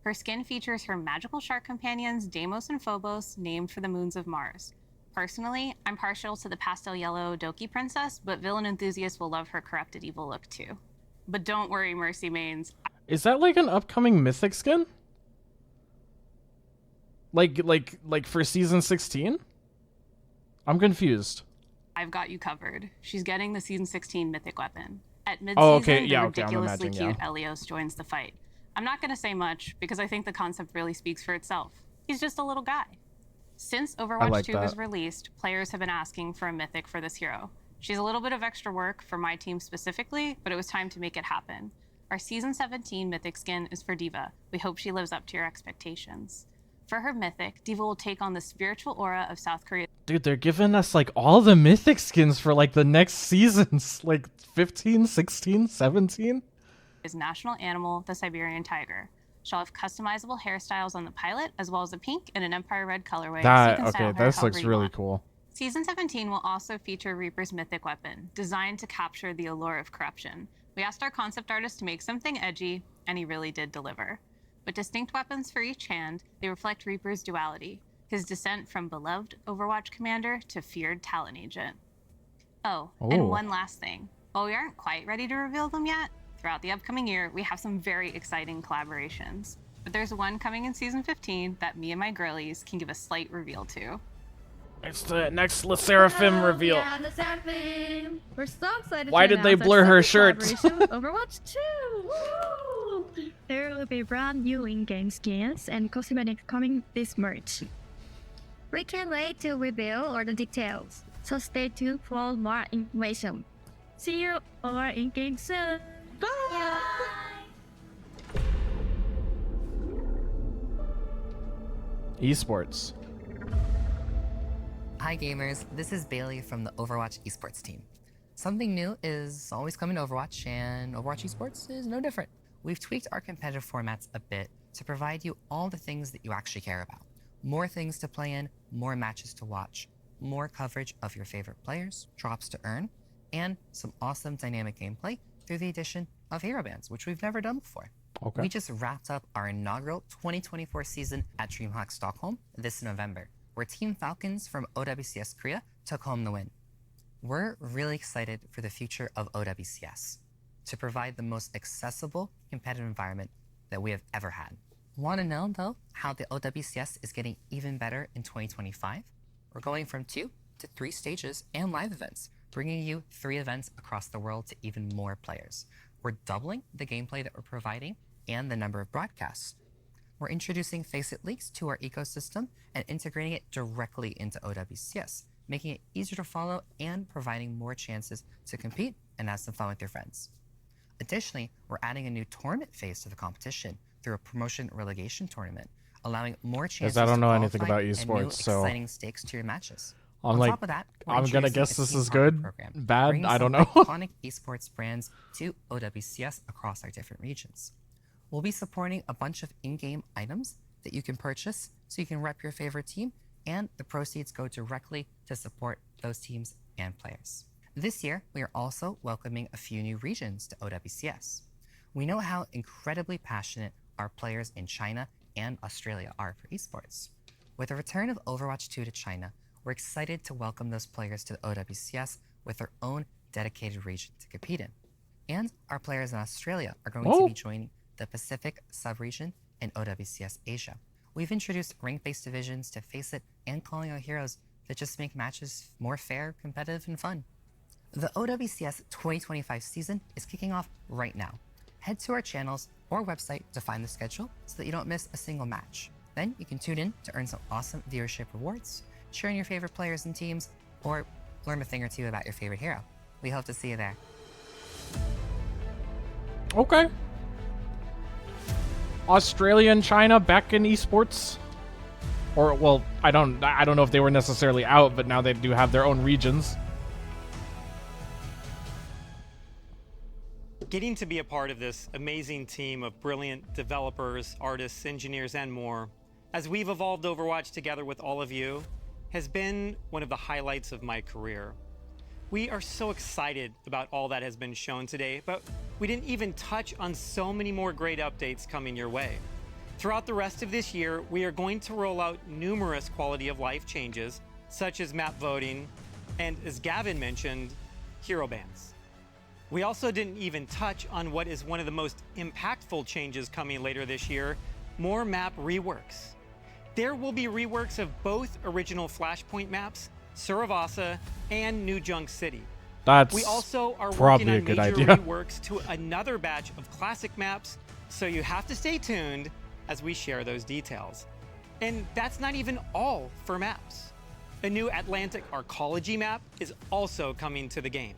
Her skin features her magical shark companions, Deimos and Phobos, named for the moons of Mars. Personally, I'm partial to the pastel yellow Doki princess, but villain enthusiasts will love her corrupted evil look too. But don't worry, Mercy Mains. Is that like an upcoming mythic skin? Like for Season 16? I'm confused. I've got you covered. She's getting the Season 16 mythic weapon. At mid-season, Oh, okay. Yeah, the okay, I'm ridiculously imagining, cute Elios joins the fight. I'm not going to say much because I think the concept really speaks for itself. He's just a little guy. Since Overwatch like 2 was that. released, players have been asking for a mythic for this hero. She's a little bit of extra work for my team specifically, but it was time to make it happen. Our Season 17 mythic skin is for D.Va. We hope she lives up to your expectations. For her mythic, D.Va will take on the spiritual aura of South Korea. Dude, they're giving us like all the mythic skins for like the next seasons, like 15, 16, 17. Is national animal, the Siberian tiger. She'll have customizable hairstyles on the pilot, as well as a pink and an Empire Red colorway. That so you can style okay, her this however looks you really want. cool. Season 17 will also feature Reaper's mythic weapon, designed to capture the allure of corruption. We asked our concept artist to make something edgy, and he really did deliver. With distinct weapons for each hand, they reflect Reaper's duality, his descent from beloved Overwatch commander to feared Talon agent. Oh, and one last thing. While we aren't quite ready to reveal them yet, throughout the upcoming year, we have some very exciting collaborations. But there's one coming in Season 15 that me and my girlies can give a slight reveal to. It's the next LeSeraphim reveal. Yeah, the Seraphim. We're so excited. Why to did they announce blur our her second shirt? collaboration with Overwatch 2. Woo! There will be brand new in-game skins and cosmetics coming this March. We can't wait to reveal all the details, so stay tuned for more information. See you all in-game soon. Bye! Esports. Hi gamers, this is Bailey from the Overwatch Esports team. Something new is always coming to Overwatch, and Overwatch Esports is no different. We've tweaked our competitive formats a bit to provide you all the things that you actually care about. More things to play in, more matches to watch, more coverage of your favorite players, drops to earn, and some awesome dynamic gameplay through the addition of hero bands, which we've never done before. Okay. We just wrapped up our inaugural 2024 season at DreamHack Stockholm this November, where Team Falcons from OWCS Korea took home the win. We're really excited for the future of OWCS to provide the most accessible competitive environment that we have ever had. Want to know, though, how the OWCS is getting even better in 2025? We're going from 2 to 3 stages and live events, bringing you 3 events across the world to even more players. We're doubling the gameplay that we're providing and the number of broadcasts. We're introducing Faceit leaks to our ecosystem and integrating it directly into OWCS, making it easier to follow and providing more chances to compete and have some fun with your friends. Additionally, we're adding a new tournament phase to the competition through a promotion relegation tournament, allowing more chances I don't know to anything qualify about and new esports, so exciting stakes to your matches. I'm On like, top of that, we're I'm gonna introducing guess a this team is partner good, program, bad, bringing I don't some know. iconic esports brands to OWCS across our different regions. We'll be supporting a bunch of in-game items that you can purchase so you can rep your favorite team, and the proceeds go directly to support those teams and players. This year, we are also welcoming a few new regions to OWCS. We know how incredibly passionate our players in China and Australia are for esports. With the return of Overwatch 2 to China, we're excited to welcome those players to the OWCS with their own dedicated region to compete in. And our players in Australia are going to be joining the Pacific sub-region in OWCS Asia. We've introduced rank-based divisions to Faceit and calling out heroes that just make matches more fair, competitive, and fun. The OWCS 2025 season is kicking off right now. Head to our channels or website to find the schedule so that you don't miss a single match. Then you can tune in to earn some awesome viewership rewards, cheer on your favorite players and teams, or learn a thing or two about your favorite hero. We hope to see you there. Okay. Australia and China back in esports, or well, I don't know if they were necessarily out, but now they do have their own regions. Getting to be a part of this amazing team of brilliant developers, artists, engineers, and more, as we've evolved Overwatch together with all of you, has been one of the highlights of my career. We are so excited about all that has been shown today, but we didn't even touch on so many more great updates coming your way. Throughout the rest of this year, we are going to roll out numerous quality of life changes, such as map voting, and as Gavin mentioned, hero bans. We also didn't even touch on what is one of the most impactful changes coming later this year, more map reworks. There will be reworks of both original Flashpoint maps, Suravasa, and New Junk City. That's we also are probably working on a good major idea. reworks to another batch of classic maps, so you have to stay tuned as we share those details. And that's not even all for maps. A new Atlantic Arcology map is also coming to the game.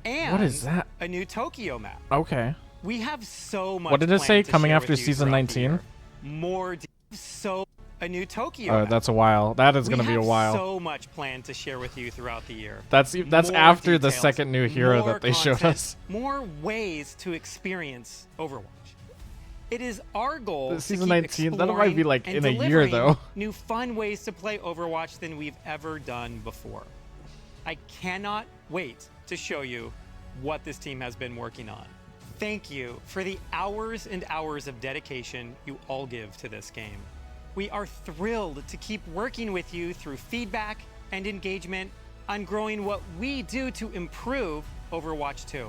And What is that? a new Tokyo map. Okay. We have so much. What did it say? planned to Coming share after with you season throughout the 19? year. More a new Tokyo Oh, map. that's a while. That is going to be a We while. have so much planned to share with you throughout the year. That's More after the details, second new hero more that they showed content, us. More ways to experience Overwatch. It is our goal The to season keep 19, that might be exploring like and in a year delivering though. New fun ways to play Overwatch than we've ever done before. I cannot wait to show you what this team has been working on. Thank you for the hours and hours of dedication you all give to this game. We are thrilled to keep working with you through feedback and engagement on growing what we do to improve Overwatch 2.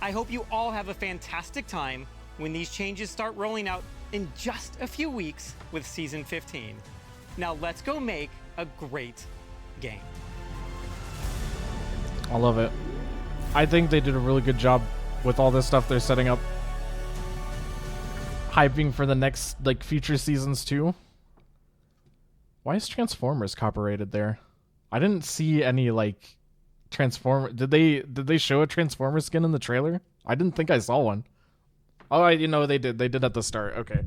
I hope you all have a fantastic time when these changes start rolling out in just a few weeks with Season 15. Now let's go make a great game. I love it. I think they did a really good job with all this stuff they're setting up. Hyping for the next like future seasons too. Why is Transformers copyrighted there? I didn't see any like Did they show a Transformer skin in the trailer? I didn't think I saw one. Oh, they did. They did at the start. Okay.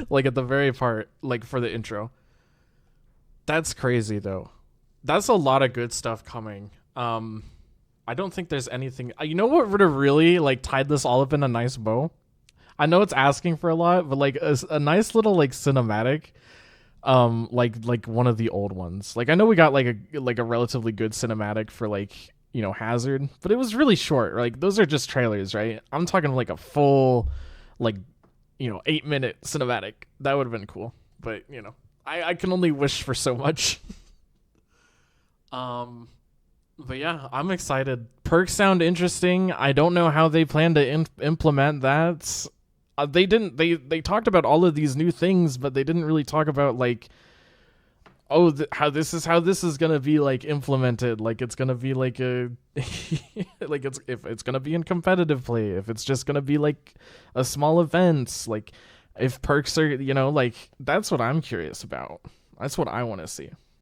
Like at the very part, like for the intro. That's crazy though. That's a lot of good stuff coming. I don't think there's anything. You know what would have really like tied this all up in a nice bow? I know it's asking for a lot, but like a nice little like cinematic, like one of the old ones. Like I know we got like a relatively good cinematic for like Hazard, but it was really short. Like those are just trailers, right? I'm talking like a full, like 8-minute cinematic. That would have been cool, but I can only wish for so much. But yeah, I'm excited. Perks sound interesting. I don't know how they plan to implement that. They didn't. They talked about all of these new things, but they didn't really talk about like, how this is gonna be like implemented. Like it's gonna be like a, like if it's gonna be in competitive play. If it's just gonna be like a small event. Like if perks are like that's what I'm curious about. That's what I want to see.